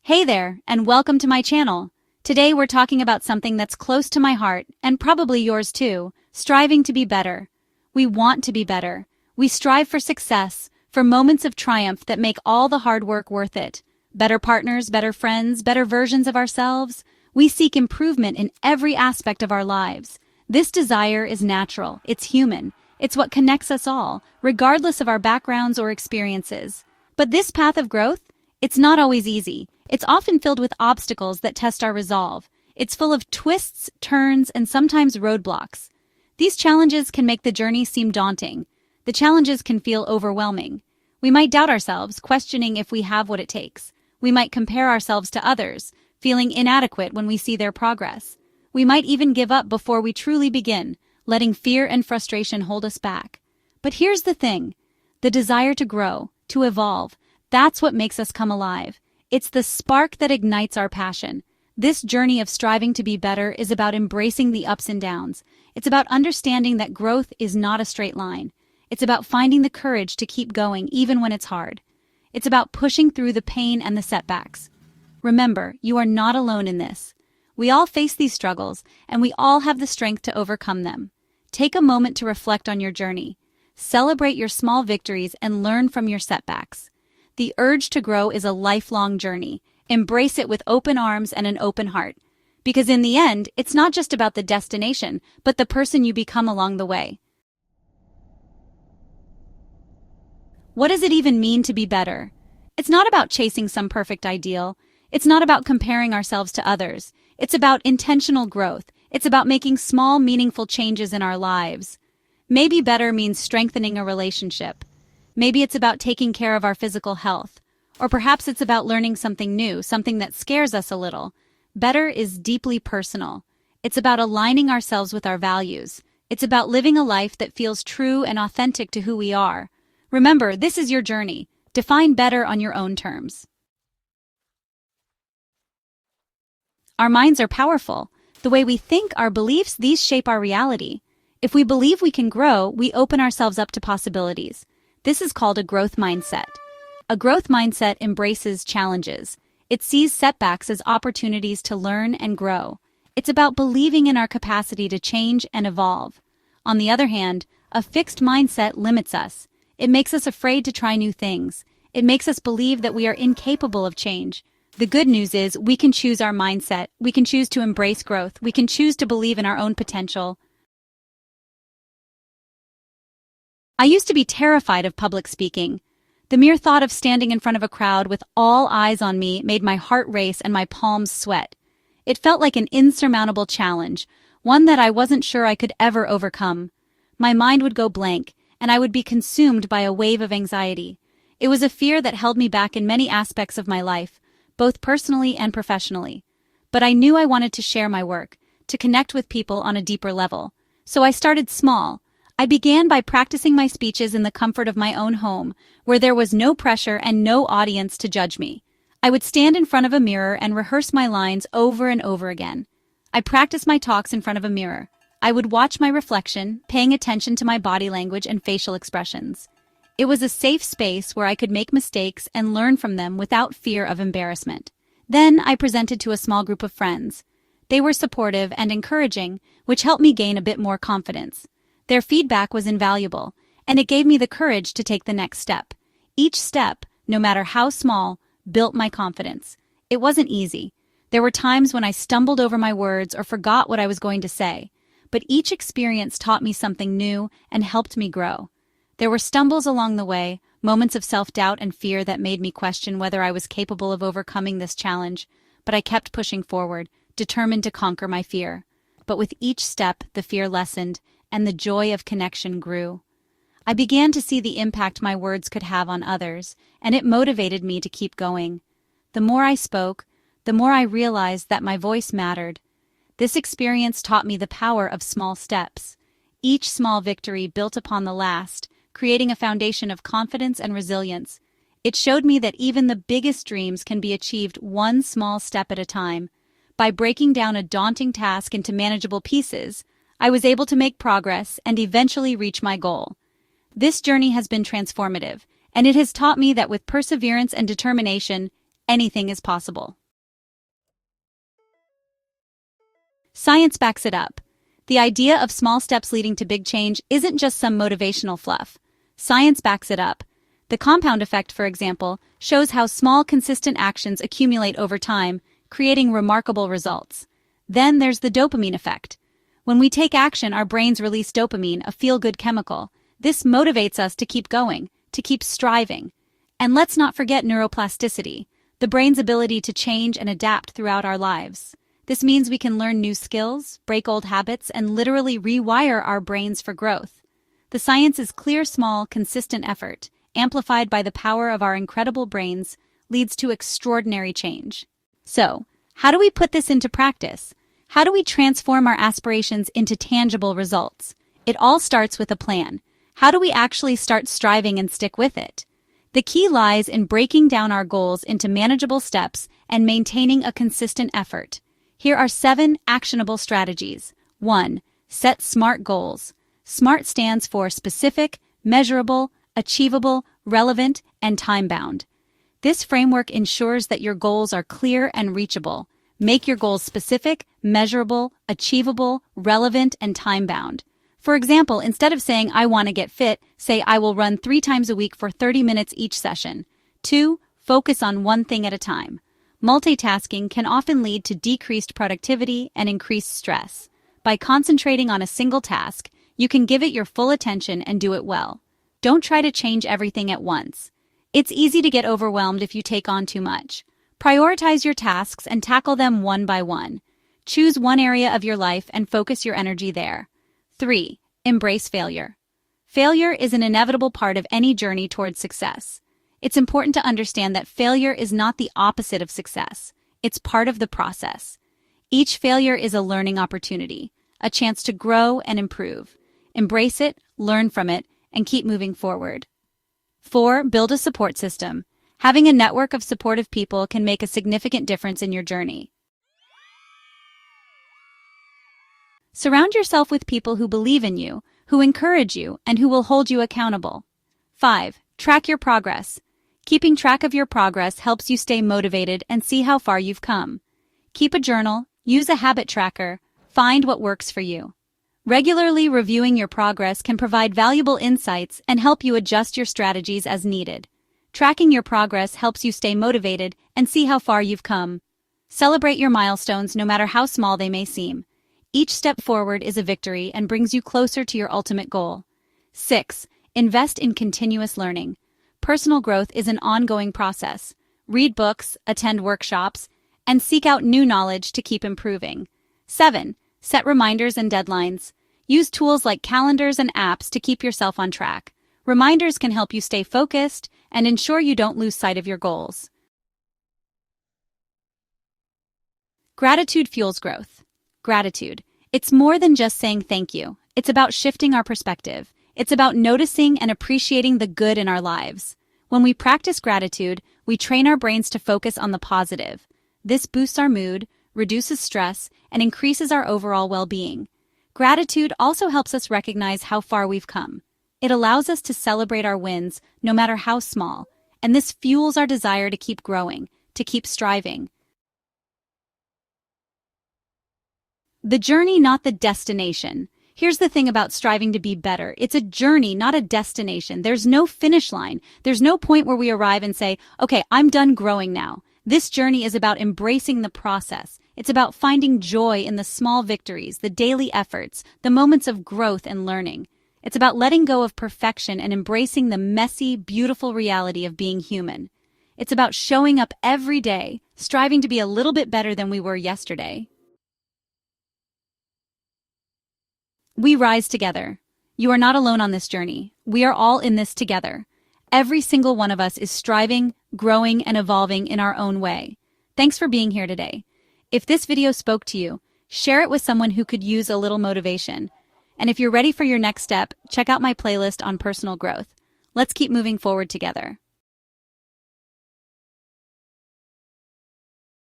Hey there, and welcome to my channel. Today we're talking about something that's close to my heart, and probably yours too, striving to be better. We want to be better. We strive for success, for moments of triumph that make all the hard work worth it. Better partners, better friends, better versions of ourselves. We seek improvement in every aspect of our lives. This desire is natural, it's human. It's what connects us all, regardless of our backgrounds or experiences. But this path of growth? It's not always easy. It's often filled with obstacles that test our resolve. It's full of twists, turns, and sometimes roadblocks. These challenges can make the journey seem daunting. The challenges can feel overwhelming. We might doubt ourselves, questioning if we have what it takes. We might compare ourselves to others, feeling inadequate when we see their progress. We might even give up before we truly begin, letting fear and frustration hold us back. But here's the thing. The desire to grow, to evolve, that's what makes us come alive. It's the spark that ignites our passion. This journey of striving to be better is about embracing the ups and downs. It's about understanding that growth is not a straight line. It's about finding the courage to keep going even when it's hard. It's about pushing through the pain and the setbacks. Remember, you are not alone in this. We all face these struggles, and we all have the strength to overcome them. Take a moment to reflect on your journey. Celebrate your small victories and learn from your setbacks. The urge to grow is a lifelong journey. Embrace it with open arms and an open heart. Because in the end, it's not just about the destination, but the person you become along the way. What does it even mean to be better? It's not about chasing some perfect ideal. It's not about comparing ourselves to others. It's about intentional growth. It's about making small, meaningful changes in our lives. Maybe better means strengthening a relationship. Maybe it's about taking care of our physical health. Or perhaps it's about learning something new, something that scares us a little. Better is deeply personal. It's about aligning ourselves with our values. It's about living a life that feels true and authentic to who we are. Remember, this is your journey. Define better on your own terms. Our minds are powerful. The way we think, our beliefs, these shape our reality. If we believe we can grow, we open ourselves up to possibilities. This is called a growth mindset. A growth mindset embraces challenges. It sees setbacks as opportunities to learn and grow. It's about believing in our capacity to change and evolve. On the other hand, a fixed mindset limits us. It makes us afraid to try new things. It makes us believe that we are incapable of change. The good news is we can choose our mindset. We can choose to embrace growth. We can choose to believe in our own potential. I used to be terrified of public speaking. The mere thought of standing in front of a crowd with all eyes on me made my heart race and my palms sweat. It felt like an insurmountable challenge, one that I wasn't sure I could ever overcome. My mind would go blank, and I would be consumed by a wave of anxiety. It was a fear that held me back in many aspects of my life, both personally and professionally. But I knew I wanted to share my work, to connect with people on a deeper level. So I started small. I began by practicing my speeches in the comfort of my own home, where there was no pressure and no audience to judge me. I would stand in front of a mirror and rehearse my lines over and over again. I practiced my talks in front of a mirror. I would watch my reflection, paying attention to my body language and facial expressions. It was a safe space where I could make mistakes and learn from them without fear of embarrassment. Then I presented to a small group of friends. They were supportive and encouraging, which helped me gain a bit more confidence. Their feedback was invaluable, and it gave me the courage to take the next step. Each step, no matter how small, built my confidence. It wasn't easy. There were times when I stumbled over my words or forgot what I was going to say. But each experience taught me something new and helped me grow. There were stumbles along the way, moments of self-doubt and fear that made me question whether I was capable of overcoming this challenge, but I kept pushing forward, determined to conquer my fear. But with each step, the fear lessened, and the joy of connection grew. I began to see the impact my words could have on others, and it motivated me to keep going. The more I spoke, the more I realized that my voice mattered. This experience taught me the power of small steps. Each small victory built upon the last, creating a foundation of confidence and resilience. It showed me that even the biggest dreams can be achieved one small step at a time. By breaking down a daunting task into manageable pieces, I was able to make progress and eventually reach my goal. This journey has been transformative, and it has taught me that with perseverance and determination, anything is possible. Science backs it up. The idea of small steps leading to big change isn't just some motivational fluff. Science backs it up. The compound effect, for example, shows how small, consistent actions accumulate over time, creating remarkable results. Then there's the dopamine effect. When we take action, our brains release dopamine, a feel-good chemical. This motivates us to keep going, to keep striving. And let's not forget neuroplasticity, the brain's ability to change and adapt throughout our lives. This means we can learn new skills, break old habits, and literally rewire our brains for growth. The science is clear, small, consistent effort, amplified by the power of our incredible brains, leads to extraordinary change. So, how do we put this into practice? How do we transform our aspirations into tangible results? It all starts with a plan. How do we actually start striving and stick with it? The key lies in breaking down our goals into manageable steps and maintaining a consistent effort. Here are 7 actionable strategies. 1. Set SMART goals. SMART stands for specific, measurable, achievable, relevant, and time-bound. This framework ensures that your goals are clear and reachable. Make your goals specific, measurable, achievable, relevant, and time-bound. For example, instead of saying, I want to get fit, say, I will run 3 times a week for 30 minutes each session. 2. Focus on one thing at a time. Multitasking can often lead to decreased productivity and increased stress. By concentrating on a single task, you can give it your full attention and do it well. Don't try to change everything at once. It's easy to get overwhelmed if you take on too much. Prioritize your tasks and tackle them one by one. Choose one area of your life and focus your energy there. 3. Embrace failure. Failure is an inevitable part of any journey towards success. It's important to understand that failure is not the opposite of success. It's part of the process. Each failure is a learning opportunity, a chance to grow and improve. Embrace it, learn from it, and keep moving forward. 4. Build a support system. Having a network of supportive people can make a significant difference in your journey. Surround yourself with people who believe in you, who encourage you, and who will hold you accountable. 5. Track your progress. Keeping track of your progress helps you stay motivated and see how far you've come. Keep a journal, use a habit tracker, find what works for you. Regularly reviewing your progress can provide valuable insights and help you adjust your strategies as needed. Tracking your progress helps you stay motivated and see how far you've come. Celebrate your milestones no matter how small they may seem. Each step forward is a victory and brings you closer to your ultimate goal. 6. Invest in continuous learning. Personal growth is an ongoing process. Read books, attend workshops, and seek out new knowledge to keep improving. 7. Set reminders and deadlines. Use tools like calendars and apps to keep yourself on track. Reminders can help you stay focused and ensure you don't lose sight of your goals. Gratitude fuels growth. Gratitude. It's more than just saying thank you. It's about shifting our perspective. It's about noticing and appreciating the good in our lives. When we practice gratitude, we train our brains to focus on the positive. This boosts our mood, reduces stress, and increases our overall well-being. Gratitude also helps us recognize how far we've come. It allows us to celebrate our wins, no matter how small, and this fuels our desire to keep growing, to keep striving. The journey, not the destination. Here's the thing about striving to be better. It's a journey, not a destination. There's no finish line. There's no point where we arrive and say, okay, I'm done growing now. This journey is about embracing the process. It's about finding joy in the small victories, the daily efforts, the moments of growth and learning. It's about letting go of perfection and embracing the messy, beautiful reality of being human. It's about showing up every day, striving to be a little bit better than we were yesterday. We rise together. You are not alone on this journey. We are all in this together. Every single one of us is striving, growing, and evolving in our own way. Thanks for being here today. If this video spoke to you, share it with someone who could use a little motivation. And if you're ready for your next step, check out my playlist on personal growth. Let's keep moving forward together.